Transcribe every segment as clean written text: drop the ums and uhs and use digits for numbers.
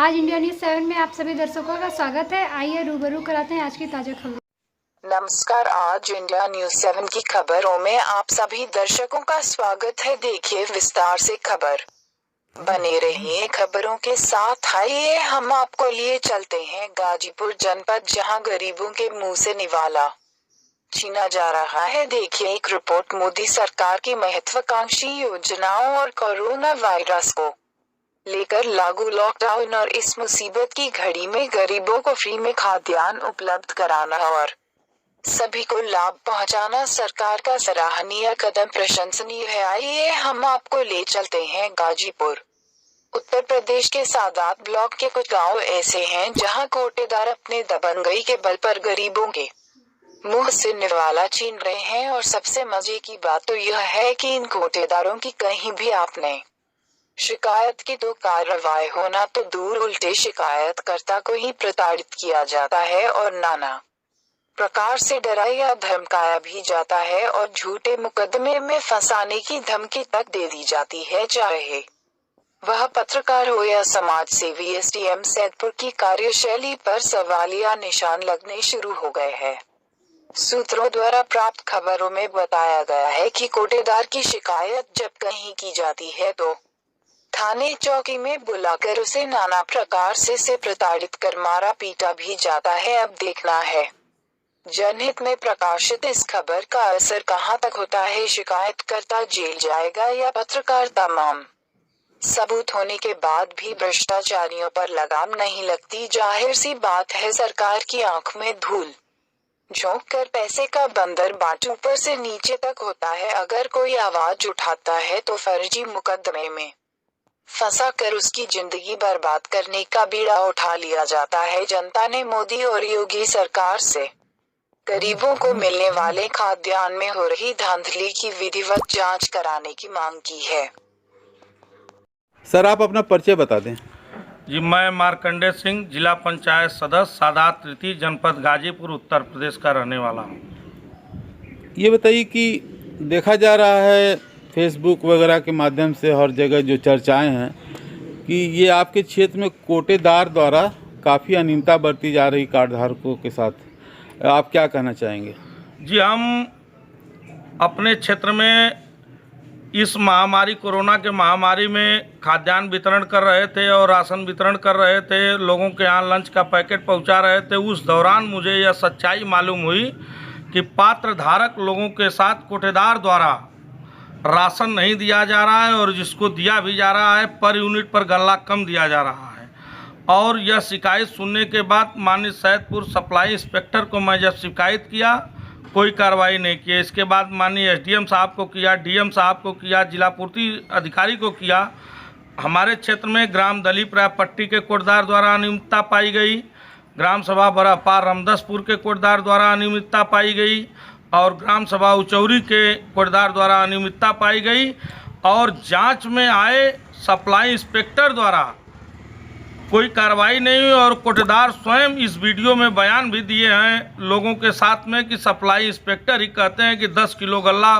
आज India news 7 में आप सभी दर्शकों का स्वागत है। आइए रूबरू कराते हैं आज की ताज़ा खबर। नमस्कार, आज इंडिया न्यूज़ 7 की खबरों में आप सभी दर्शकों का स्वागत है। देखिए विस्तार से खबर, बने रहिए खबरों के साथ। आइए हम आपको लिए चलते हैं गाजीपुर जनपद, जहां गरीबों के मुंह से निवाला छीना जा रहा है। देखिए एक रिपोर्ट। मोदी सरकार की महत्वाकांक्षी योजनाओं और कोरोना वायरस को लेकर लागू लॉकडाउन और इस मुसीबत की घड़ी में गरीबों को फ्री में खाद्यान्न उपलब्ध कराना और सभी को लाभ पहुंचाना सरकार का सराहनीय कदम, प्रशंसनीय है। आइए हम आपको ले चलते हैं गाजीपुर। उत्तर प्रदेश के सादात ब्लॉक के कुछ गांव ऐसे हैं जहां कोटेदार अपने दबंगई के बल पर गरीबों के मुंह से निवाला छीन रहे हैं। और सबसे मजे की बात तो यह है कि इन कोटेदारों की कहीं भी आपने शिकायत की तो कार्रवाई होना तो दूर, उल्टे शिकायतकर्ता को ही प्रताड़ित किया जाता है और नाना प्रकार से डराया या धमकाया भी जाता है और झूठे मुकदमे में फंसाने की धमकी तक दे दी जाती है, चाहे वह पत्रकार हो या समाज सेवी। एसडीएम सैदपुर की कार्यशैली पर सवालिया निशान लगने शुरू हो गए हैं। सूत्रों द्वारा प्राप्त खबरों में बताया गया है कि कोटेदार की शिकायत जब कहीं की जाती है तो थाने चौकी में बुलाकर उसे नाना प्रकार से प्रताड़ित कर मारा पीटा भी जाता है। अब देखना है जनहित में प्रकाशित इस खबर का असर कहां तक होता है। शिकायतकर्ता जेल जाएगा या पत्रकार? तमाम सबूत होने के बाद भी भ्रष्टाचारियों पर लगाम नहीं लगती। जाहिर सी बात है सरकार की आंख में धूल झोंक कर पैसे का बंदर बाट ऊपर से नीचे तक होता है। अगर कोई आवाज उठाता है तो फर्जी मुकदमे में फंसा कर उसकी जिंदगी बर्बाद करने का बीड़ा उठा लिया जाता है। जनता ने मोदी और योगी सरकार से गरीबों को मिलने वाले खाद्यान्न में हो रही धांधली की विधिवत जांच कराने की मांग की है। सर आप अपना परिचय बता दें। जी, मैं मार्कंडेय सिंह, जिला पंचायत सदस्य, सादात तृतीय, जनपद गाजीपुर, उत्तर प्रदेश का रहने वाला हूँ। ये बताइए कि देखा जा रहा है फेसबुक वगैरह के माध्यम से हर जगह जो चर्चाएं हैं कि ये आपके क्षेत्र में कोटेदार द्वारा काफ़ी अनियमितता बरती जा रही कार्डधारकों के साथ, आप क्या कहना चाहेंगे? जी, हम अपने क्षेत्र में इस महामारी, कोरोना के महामारी में खाद्यान्न वितरण कर रहे थे और राशन वितरण कर रहे थे, लोगों के यहाँ लंच का पैकेट पहुँचा रहे थे। उस दौरान मुझे यह सच्चाई मालूम हुई कि पात्र धारक लोगों के साथ कोटेदार द्वारा राशन नहीं दिया जा रहा है और जिसको दिया भी जा रहा है पर यूनिट पर गल्ला कम दिया जा रहा है। और यह शिकायत सुनने के बाद माननीय सैदपुर सप्लाई इंस्पेक्टर को मैं जब शिकायत किया, कोई कार्रवाई नहीं की। इसके बाद माननीय एसडीएम साहब को किया, डीएम साहब को किया, जिला पूर्ति अधिकारी को किया। हमारे क्षेत्र में ग्राम दलीप राय पट्टी के कोटदार द्वारा अनियमितता पाई गई, ग्राम सभा बरापार रामदासपुर के कोटदार द्वारा अनियमितता पाई गई और ग्राम सभा उचौरी के कोटदार द्वारा अनियमितता पाई गई। और जांच में आए सप्लाई इंस्पेक्टर द्वारा कोई कार्रवाई नहीं हुई और कोटेदार स्वयं इस वीडियो में बयान भी दिए हैं लोगों के साथ में कि सप्लाई इंस्पेक्टर ही कहते हैं कि 10 किलो गल्ला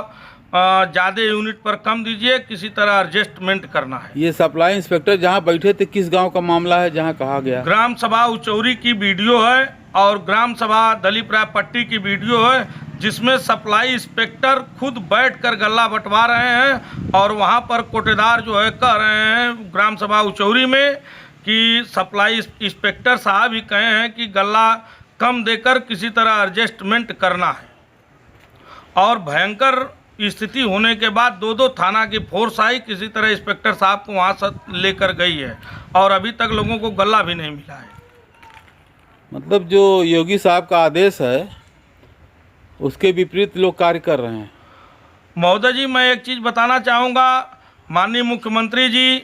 ज़्यादा यूनिट पर कम दीजिए, किसी तरह एडजस्टमेंट करना है। ये सप्लाई इंस्पेक्टर जहां बैठे थे किस गांव का मामला है जहां कहा गया? ग्राम सभा उचौरी की वीडियो है और ग्राम सभा दलीप राय पट्टी की वीडियो है, जिसमें सप्लाई इंस्पेक्टर खुद बैठकर गल्ला बंटवा रहे हैं और वहां पर कोटेदार जो है कह रहे हैं ग्राम सभा उचौरी में कि सप्लाई इंस्पेक्टर साहब ही कहे हैं कि गल्ला कम देकर किसी तरह एडजस्टमेंट करना है। और भयंकर स्थिति होने के बाद दो थाना की फोर्स आई, किसी तरह इंस्पेक्टर साहब को वहाँ से लेकर गई है और अभी तक लोगों को गल्ला भी नहीं मिला है। मतलब जो योगी साहब का आदेश है उसके विपरीत लोग कार्य कर रहे हैं। महोदय जी, मैं एक चीज़ बताना चाहूँगा, माननीय मुख्यमंत्री जी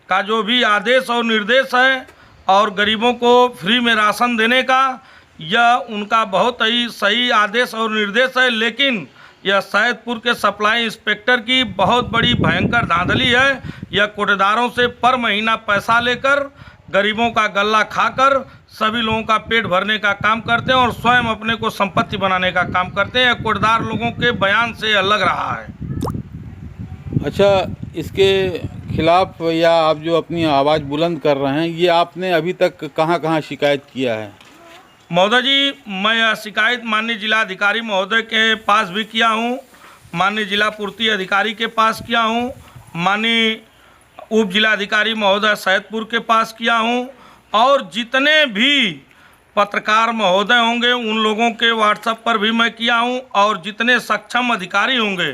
का जो भी आदेश और निर्देश है और गरीबों को फ्री में राशन देने का, यह उनका बहुत ही सही आदेश और निर्देश है। लेकिन यह सैदपुर के सप्लाई इंस्पेक्टर की बहुत बड़ी भयंकर धांधली है। यह कोटेदारों से पर महीना पैसा लेकर गरीबों का गल्ला खाकर सभी लोगों का पेट भरने का काम करते हैं और स्वयं अपने को संपत्ति बनाने का काम करते हैं। कोटेदार लोगों के बयान से लग रहा है। अच्छा, इसके खिलाफ या आप जो अपनी आवाज़ बुलंद कर रहे हैं, ये आपने अभी तक कहाँ कहाँ शिकायत किया है? महोदय जी, मैं यह शिकायत माननीय जिलाधिकारी महोदय के पास भी किया हूँ, माननीय जिला पूर्ति अधिकारी के पास किया हूँ, माननीय उप जिलाधिकारी महोदय सैदपुर के पास किया हूँ, और जितने भी पत्रकार महोदय होंगे उन लोगों के व्हाट्सएप पर भी मैं किया हूँ, और जितने सक्षम अधिकारी होंगे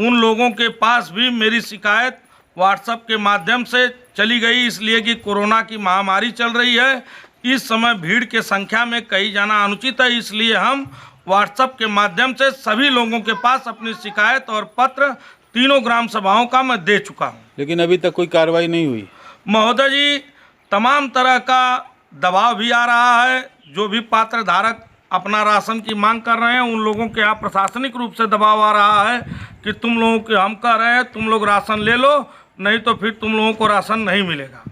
उन लोगों के पास भी मेरी शिकायत व्हाट्सएप के माध्यम से चली गई। इसलिए कि कोरोना की महामारी चल रही है, इस समय भीड़ के संख्या में कहीं जाना अनुचित है, इसलिए हम व्हाट्सएप के माध्यम से सभी लोगों के पास अपनी शिकायत और पत्र तीनों ग्राम सभाओं का मैं दे चुका हूँ। लेकिन अभी तक कोई कार्रवाई नहीं हुई? महोदय जी, तमाम तरह का दबाव भी आ रहा है। जो भी पात्र धारक अपना राशन की मांग कर रहे हैं उन लोगों के यहाँ प्रशासनिक रूप से दबाव आ रहा है कि तुम लोगों के हम कह रहे हैं तुम लोग राशन ले लो, नहीं तो फिर तुम लोगों को राशन नहीं मिलेगा।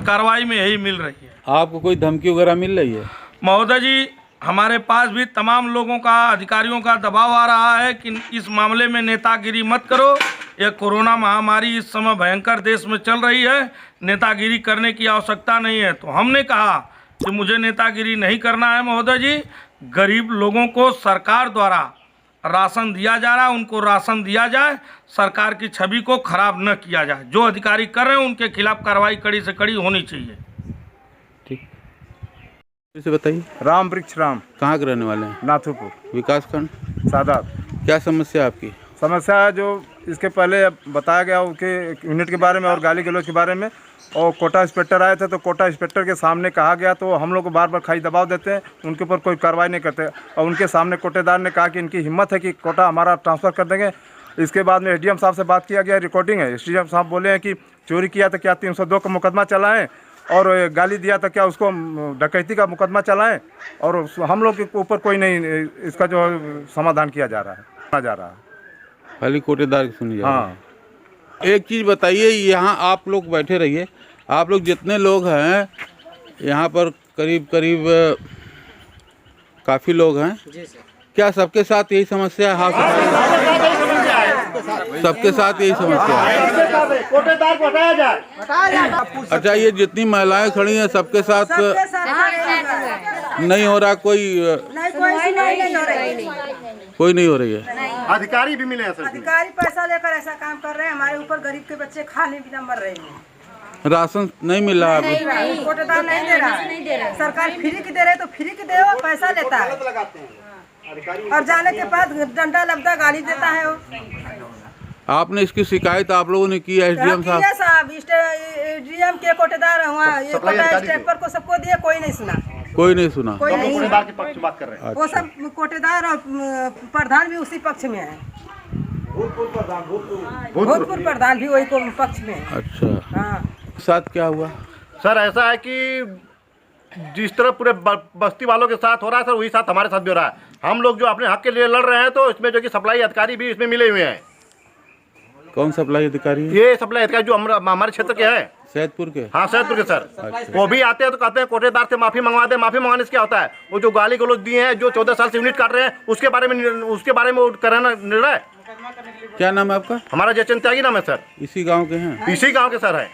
कार्रवाई में यही मिल रही है। आपको कोई धमकी वगैरह मिल रही है? महोदय जी, हमारे पास भी तमाम लोगों का, अधिकारियों का दबाव आ रहा है कि इस मामले में नेतागिरी मत करो। यह कोरोना महामारी इस समय भयंकर देश में चल रही है, नेतागिरी करने की आवश्यकता नहीं है। तो हमने कहा कि मुझे नेतागिरी नहीं करना है महोदय जी। गरीब लोगों को सरकार द्वारा राशन दिया जा रहा है, उनको राशन दिया जाए, सरकार की छवि को खराब न किया जाए। जो अधिकारी कर रहे हैं उनके खिलाफ कार्रवाई कड़ी से कड़ी होनी चाहिए। ठीक, इसे बताइए। राम वृक्ष राम। कहाँ के रहने वाले हैं? नाथुपुर विकास खंड सादात। क्या समस्या है आपकी? समस्या है जो इसके पहले बताया गया उनके यूनिट के बारे में और गाली गलौज के बारे में, और कोटा इंस्पेक्टर आए थे तो कोटा इंस्पेक्टर के सामने कहा गया तो हम लोग को बार बार खाई दबाव देते हैं, उनके ऊपर कोई कार्रवाई नहीं करते। और उनके सामने कोटेदार ने कहा कि इनकी हिम्मत है कि कोटा हमारा ट्रांसफ़र कर देंगे। इसके बाद में एसडीएम साहब से बात किया गया, रिकॉर्डिंग है। एसडीएम साहब बोले हैं कि चोरी किया तो क्या 302 का मुकदमा चलाएँ, और गाली दिया तो क्या उसको डकैती का मुकदमा चलाएँ, और हम लोग के ऊपर कोई नहीं इसका जो समाधान किया जा रहा है। खाली कोटेदार की सुनी जा रही है। हाँ, एक चीज़ बताइए, यहाँ आप लोग बैठे रहिए, आप लोग जितने लोग हैं यहाँ पर करीब करीब काफ़ी लोग हैं, क्या सबके साथ यही समस्या है? हाँ, सबके साथ यही समस्या है। अच्छा, ये जितनी महिलाएं खड़ी हैं सबके साथ नहीं हो रहा? कोई नहीं हो रही है? अधिकारी भी मिले हैं सर? अधिकारी पैसा लेकर ऐसा काम कर रहे हैं, हमारे ऊपर गरीब के बच्चे खाने बिना मर रहे हैं। राशन नहीं मिल रहा है? कोटेदार नहीं दे रहा है, सरकार फ्री की दे रहे है तो फ्री की दे, वो पैसा लेता है और जाने के बाद डंडा लबदा गाली देता है वो। आपने इसकी शिकायत आप लोगों ने की है एसडीएम साहब? एसडीएम के कोटेदार हुआ, ये कोटा स्टेपर को सबको दिए, कोई नहीं सुना। कोई नहीं सुना? कोई नहीं सुना। के पक्ष बात कर रहे हैं। वो सब कोटेदार और प्रधान भी उसी पक्ष में है, भूतपूर्व प्रधान भी वही पक्ष में है। अच्छा, हाँ। साथ क्या हुआ? सर ऐसा है कि जिस तरह पूरे बस्ती वालों के साथ हो रहा है सर, वही साथ हमारे साथ भी हो रहा है। हम लोग जो अपने हक के लिए लड़ रहे हैं तो इसमें जो कि सप्लाई अधिकारी भी इसमें मिले हुए हैं। कौन सप्लाई अधिकारी? ये सप्लाई अधिकारी जो हमारे क्षेत्र के हैं, सैदपुर के? हाँ, सैदपुर के सर। वो भी आते हैं तो कहते हैं कोटेदार से माफी मंगवा दे। माफी मंगाने से क्या होता है? वो जो गाली गलौज दिए हैं, जो 14 साल से यूनिट काट रहे हैं, उसके बारे में वो कराना निर्णय। क्या नाम है आपका? हमारा जयचंद त्यागी नाम है सर। इसी गांव के हैं? इसी गांव के सर है।